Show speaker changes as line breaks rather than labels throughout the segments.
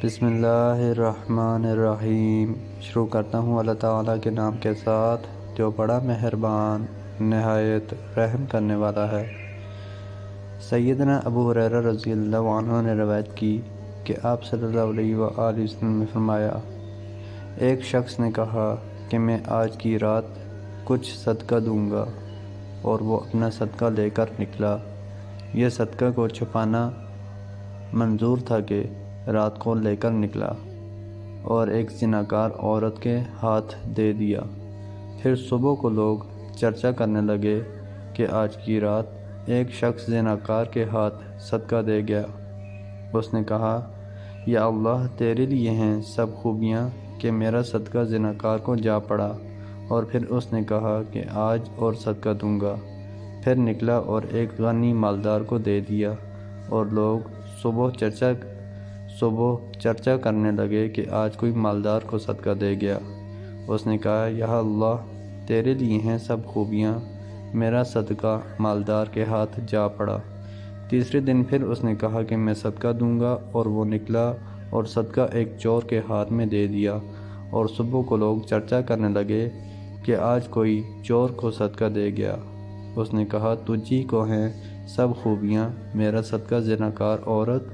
بسم اللہ الرحمن الرحیم۔ شروع کرتا ہوں اللہ تعالیٰ کے نام کے ساتھ جو بڑا مہربان نہایت رحم کرنے والا ہے۔ سیدنا ابو ہریرہ رضی اللہ عنہ نے روایت کی کہ آپ صلی اللہ علیہ وآلہ وسلم نے فرمایا، ایک شخص نے کہا کہ میں آج کی رات کچھ صدقہ دوں گا، اور وہ اپنا صدقہ لے کر نکلا۔ یہ صدقہ کو چھپانا منظور تھا کہ رات کو لے کر نکلا اور ایک زناکار عورت کے ہاتھ دے دیا۔ پھر صبح کو لوگ چرچا کرنے لگے کہ آج کی رات ایک شخص زناکار کے ہاتھ صدقہ دے گیا۔ اس نے کہا، یا اللہ تیرے لیے ہیں سب خوبیاں کہ میرا صدقہ زناکار کو جا پڑا۔ اور پھر اس نے کہا کہ آج اور صدقہ دوں گا۔ پھر نکلا اور ایک غنی مالدار کو دے دیا، اور لوگ صبح چرچا کرنے لگے کہ آج کوئی مالدار کو صدقہ دے گیا۔ اس نے کہا، یا اللہ تیرے لیے ہیں سب خوبیاں، میرا صدقہ مالدار کے ہاتھ جا پڑا۔ تیسرے دن پھر اس نے کہا کہ میں صدقہ دوں گا، اور وہ نکلا اور صدقہ ایک چور کے ہاتھ میں دے دیا، اور صبح کو لوگ چرچا کرنے لگے کہ آج کوئی چور کو صدقہ دے گیا۔ اس نے کہا، تجھی کو ہیں سب خوبیاں، میرا صدقہ زناکار عورت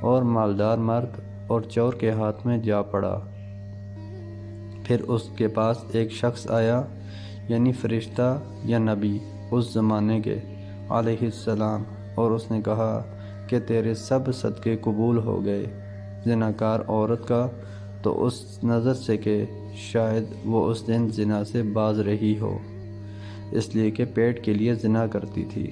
اور مالدار مرد اور چور کے ہاتھ میں جا پڑا۔ پھر اس کے پاس ایک شخص آیا، یعنی فرشتہ یا نبی اس زمانے کے علیہ السلام، اور اس نے کہا کہ تیرے سب صدقے قبول ہو گئے۔ زناکار عورت کا تو اس نظر سے کہ شاید وہ اس دن زنا سے باز رہی ہو، اس لیے کہ پیٹ کے لیے زنا کرتی تھی،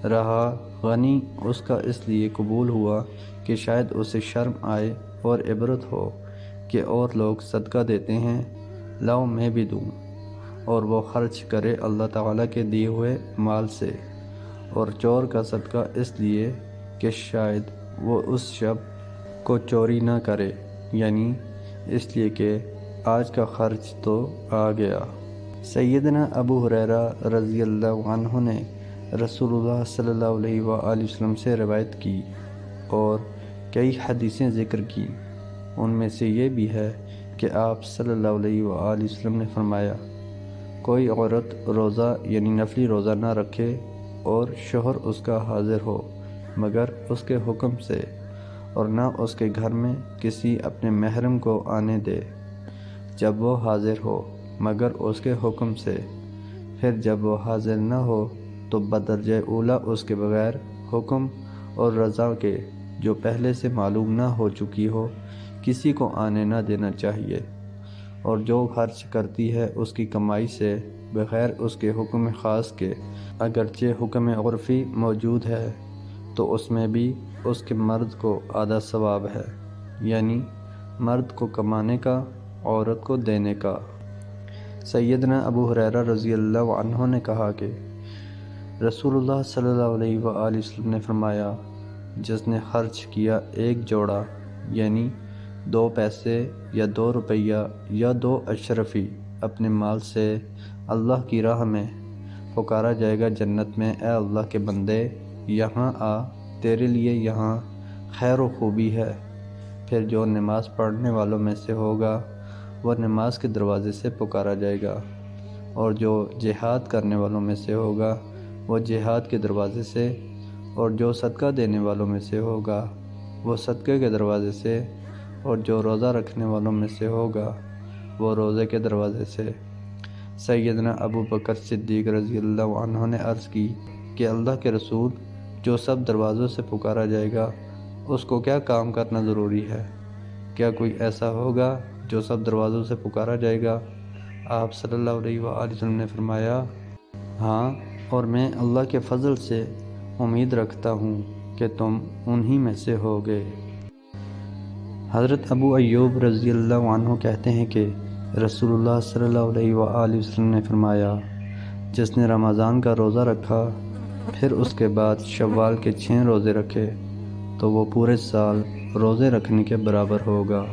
رہا غنی اس کا اس لیے قبول ہوا کہ شاید اسے شرم آئے اور عبرت ہو کہ اور لوگ صدقہ دیتے ہیں، لاؤ میں بھی دوں، اور وہ خرچ کرے اللہ تعالیٰ کے دیے ہوئے مال سے۔ اور چور کا صدقہ اس لیے کہ شاید وہ اس شب کو چوری نہ کرے، یعنی اس لیے کہ آج کا خرچ تو آ گیا۔ سیدنا ابو ہریرہ رضی اللہ عنہ نے رسول اللہ صلی اللہ علیہ وآلہ وسلم سے روایت کی اور کئی حدیثیں ذکر کی۔ ان میں سے یہ بھی ہے کہ آپ صلی اللہ علیہ وآلہ وسلم نے فرمایا، کوئی عورت روزہ یعنی نفلی روزہ نہ رکھے اور شوہر اس کا حاضر ہو مگر اس کے حکم سے، اور نہ اس کے گھر میں کسی اپنے محرم کو آنے دے جب وہ حاضر ہو مگر اس کے حکم سے، پھر جب وہ حاضر نہ ہو تو بدرجہ اولیٰ اس کے بغیر حکم اور رضا کے جو پہلے سے معلوم نہ ہو چکی ہو کسی کو آنے نہ دینا چاہیے، اور جو خرچ کرتی ہے اس کی کمائی سے بغیر اس کے حکم خاص کے، اگرچہ حکم عرفی موجود ہے تو اس میں بھی اس کے مرد کو آدھا ثواب ہے، یعنی مرد کو کمانے کا، عورت کو دینے کا۔ سیدنا ابو ہریرہ رضی اللہ عنہ نے کہا کہ رسول اللہ صلی اللہ علیہ وآلہ وسلم نے فرمایا، جس نے خرچ کیا ایک جوڑا یعنی 2 پیسے یا 2 روپیہ یا 2 اشرفی اپنے مال سے اللہ کی راہ میں، پکارا جائے گا جنت میں، اے اللہ کے بندے یہاں آ، تیرے لیے یہاں خیر و خوبی ہے۔ پھر جو نماز پڑھنے والوں میں سے ہوگا وہ نماز کے دروازے سے پکارا جائے گا، اور جو جہاد کرنے والوں میں سے ہوگا وہ جہاد کے دروازے سے، اور جو صدقہ دینے والوں میں سے ہوگا وہ صدقے کے دروازے سے، اور جو روزہ رکھنے والوں میں سے ہوگا وہ روزے کے دروازے سے۔ سیدنا ابو بکر صدیق رضی اللہ عنہ نے عرض کی کہ اللہ کے رسول، جو سب دروازوں سے پکارا جائے گا اس کو کیا کام کرنا ضروری ہے؟ کیا کوئی ایسا ہوگا جو سب دروازوں سے پکارا جائے گا؟ آپ صلی اللہ علیہ وآلہ وسلم نے فرمایا، ہاں، اور میں اللہ کے فضل سے امید رکھتا ہوں کہ تم انہی میں سے ہوگے۔ حضرت ابو ایوب رضی اللہ عنہ کہتے ہیں کہ رسول اللہ صلی اللہ علیہ وآلہ وسلم نے فرمایا، جس نے رمضان کا روزہ رکھا پھر اس کے بعد شوال کے 6 روزے رکھے تو وہ پورے سال روزے رکھنے کے برابر ہوگا۔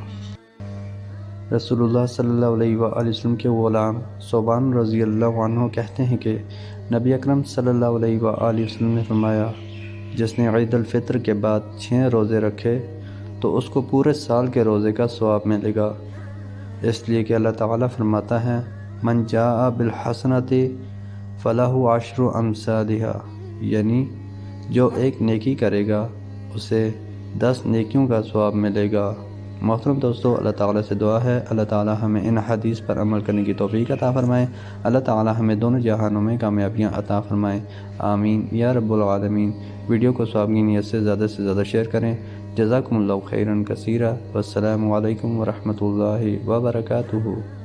رسول اللہ صلی اللہ علیہ وآلہ وسلم کے غلام صوبان رضی اللہ عنہ کہتے ہیں کہ نبی اکرم صلی اللہ علیہ وآلہ وسلم نے فرمایا، جس نے عید الفطر کے بعد 6 روزے رکھے تو اس کو پورے سال کے روزے کا ثواب ملے گا، اس لیے کہ اللہ تعالیٰ فرماتا ہے من جاء بالحسنۃ فلہ عشر امثالھا، یعنی جو ایک نیکی کرے گا اسے 10 نیکیوں کا ثواب ملے گا۔ محترم دوستو، اللہ تعالیٰ سے دعا ہے اللہ تعالیٰ ہمیں ان حدیث پر عمل کرنے کی توفیق عطا فرمائے، اللہ تعالیٰ ہمیں دونوں جہانوں میں کامیابیاں عطا فرمائے، آمین یا رب العالمین۔ ویڈیو کو ثواب کی نیت سے زیادہ شیئر کریں۔ جزاکم اللہ خیرا کثیرا، والسلام علیکم ورحمۃ اللہ وبرکاتہ۔